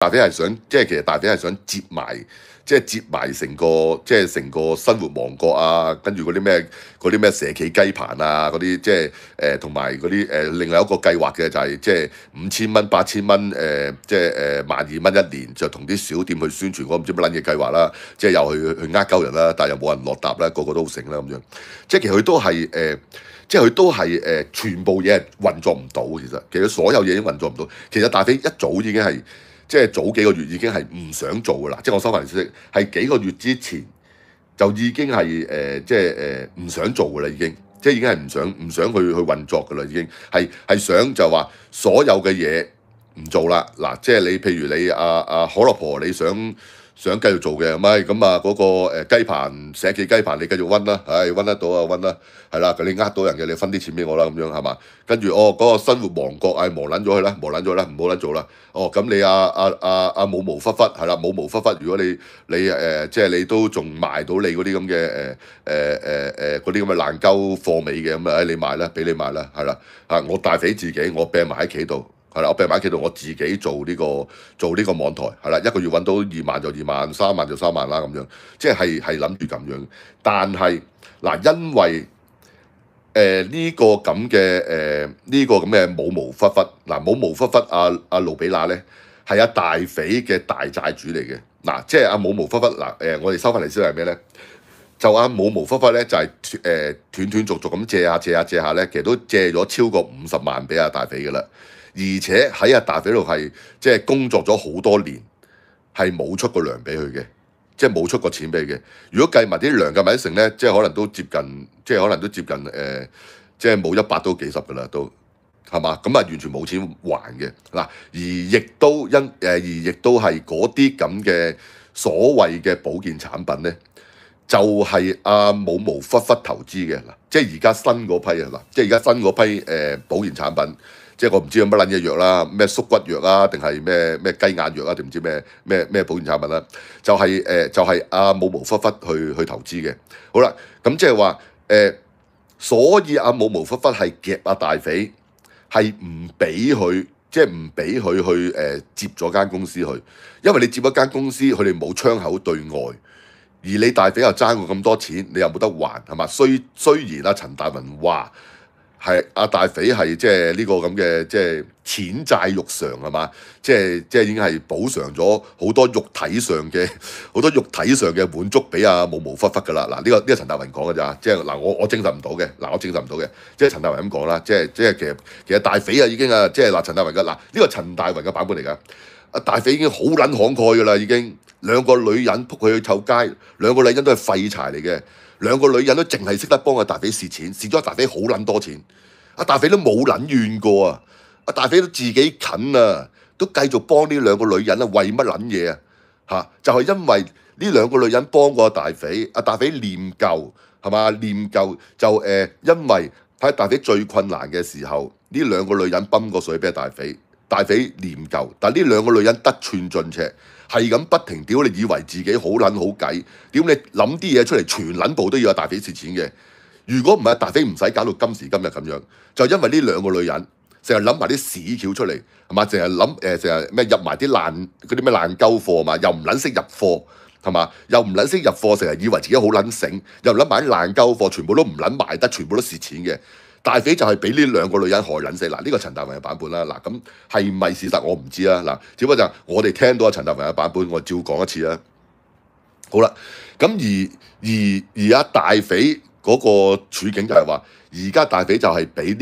大匪係想其實大匪係想接埋。即係接埋成個生活王國啊，跟住嗰啲咩社企雞棚啊，嗰啲同埋嗰啲另外一個計劃嘅就係5000蚊、8000蚊12000蚊一年，就同啲小店去宣傳嗰唔知乜撚嘢計劃啦，又去呃鳩人啦，但係又冇人落答啦，個個都好醒啦咁樣，其實佢都係佢都係全部嘢係運作唔到，其實所有嘢已經運作唔到，其實大匪一早已經係。早幾個月已經係唔想做㗎啦，我收翻嚟消息係幾個月之前就已經係唔想做㗎啦，已經已經係唔想去運作㗎啦，已經係想就話所有嘅嘢唔做啦。嗱，你譬如你可樂婆你想繼續做嘅，咁啊嗰個雞棚社企雞棚你繼續溫啦，溫得到啊溫啦，係啦，你呃到人嘅你分啲錢俾我啦咁樣係嘛？跟住嗰個生活王國忙撚咗佢啦，忙撚咗啦，唔好撚做啦。咁你冇毛忽忽係啦，冇毛忽忽，如果你你都仲賣到你嗰啲咁嘅嗰啲咁嘅爛鳩貨尾嘅咁啊，你賣啦，俾你賣啦，係啦，我大匪自己我病埋喺企度。係啦，我病埋喺企度，我自己做呢個網台，係啦，一個月揾到2萬就2萬，3萬就3萬啦咁樣，係諗住咁樣。但係嗱，因為呢個咁嘅冇毛忽忽，嗱冇毛忽忽阿盧比娜咧係大匪嘅大債主嚟嘅，嗱冇毛忽忽嗱我哋收翻嚟先係咩咧？就冇毛忽忽咧就係斷斷續續咁借下咧，其實都借咗超過50萬俾大匪㗎啦。而且喺大匪度係工作咗好多年，係冇出過糧俾佢嘅，冇出過錢俾佢嘅。如果計埋啲糧計埋一成咧，可能都接近冇100都幾十㗎啦，都係嘛？咁完全冇錢還嘅嗱，而亦都係嗰啲咁嘅所謂嘅保健產品咧，就係冇毛忽忽投資嘅嗱，而家新嗰批啊嗱，而家新嗰批保健產品。我唔知有乜撚嘢藥啦，咩縮骨藥啊，定係咩雞眼藥啊，定唔知咩保健產品啦？就係冇毛忽忽去投資嘅。好啦，咁話所以冇毛忽忽係夾大匪，係唔俾佢唔俾佢去接咗間公司去，因為你接咗間公司，佢哋冇窗口對外，而你大匪又爭過咁多錢，你又冇得還係嘛？雖然陳大文話。係大匪係呢個咁嘅錢債肉償係嘛？已經係補償咗好多肉體上嘅滿足俾冇毛忽忽㗎啦。嗱，呢個陳大文講㗎咋，我證實唔到嘅。我證實唔到嘅，陳大文咁講啦。其實大匪已經陳大文㗎。呢個陳大文嘅版本嚟㗎。大匪已經好撚慷慨㗎啦，已經兩個女人撲佢去臭街，兩個女人都係廢柴嚟嘅。兩個女人都淨係識得幫大匪蝕錢，蝕咗大匪好撚多錢。大匪都冇撚怨過啊！大匪都自己近啊，都繼續幫呢兩個女人啊，為乜撚嘢啊？就係因為呢兩個女人幫過大匪，大匪念舊係嘛？念舊就因為喺大匪最困難嘅時候，呢兩個女人泵個水俾大匪，大匪念舊，但係呢兩個女人得寸進尺。係咁不停屌你，以為自己好撚好計，屌你諗啲嘢出嚟，全撚部都要大匪蝕錢嘅。如果唔係，大匪唔使搞到今時今日咁樣，就因為呢兩個女人成日諗埋啲屎橋出嚟，係嘛？成日諗成日咩入埋啲啲咩爛鳩貨嘛，又唔撚識入貨係嘛？又唔撚識入貨，成日以為自己好撚醒，又諗埋啲爛鳩貨，全部都唔撚賣得，全部都蝕錢嘅。大匪就係俾呢兩個女人害撚死嗱，呢個陳大文嘅版本啦。嗱，咁係唔係事實我唔知啦。嗱，只不過就我哋聽到阿陳大文嘅版本，我照講一次啦。好啦，咁而大匪嗰個處境就係話，而家大匪就係俾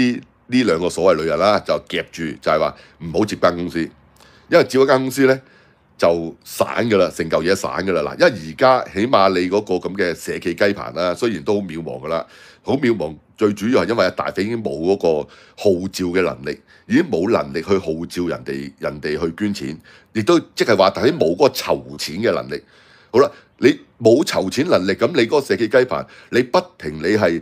呢兩個所謂女人啦，就夾住，就係話唔好接間公司，因為接咗間公司咧就散㗎啦，成嚿嘢散㗎啦。嗱，因為而家起碼你嗰個咁嘅社企雞棚啦，雖然都好渺茫㗎啦，好渺茫。最主要係因為大匪已經冇嗰個號召嘅能力，已經冇能力去號召人哋去捐錢，亦都即係話大匪冇嗰個籌錢嘅能力。好啦，你冇籌錢能力，咁你嗰個社企雞棚，你不停你係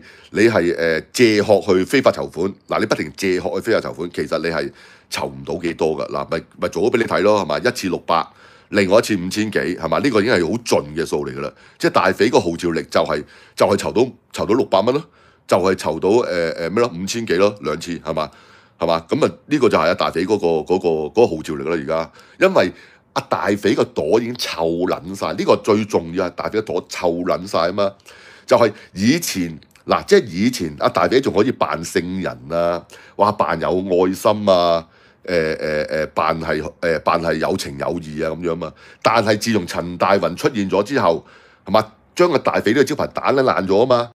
借殼去非法籌款，嗱你不停借殼去非法籌款，其實你係籌唔到幾多㗎，嗱咪做咗俾你睇咯，係嘛？一次600，另外一次5000幾，係嘛？呢個已經係好盡嘅數嚟㗎啦，即係大匪個號召力就係籌到600蚊咯。就係籌到咩咯5000幾咯2次係嘛咁啊，呢個就係大匪嗰個號召力啦而家，因為阿大肥個朵已經臭撚晒，呢個最重要係大肥個朵臭撚晒啊嘛！就係以前嗱，即係以前阿大肥仲可以扮聖人啊，話扮有愛心啊，扮係有情有義啊咁樣嘛。但係自從陳大雲出現咗之後，係嘛，將個大肥呢個招牌打撚爛咗啊嘛。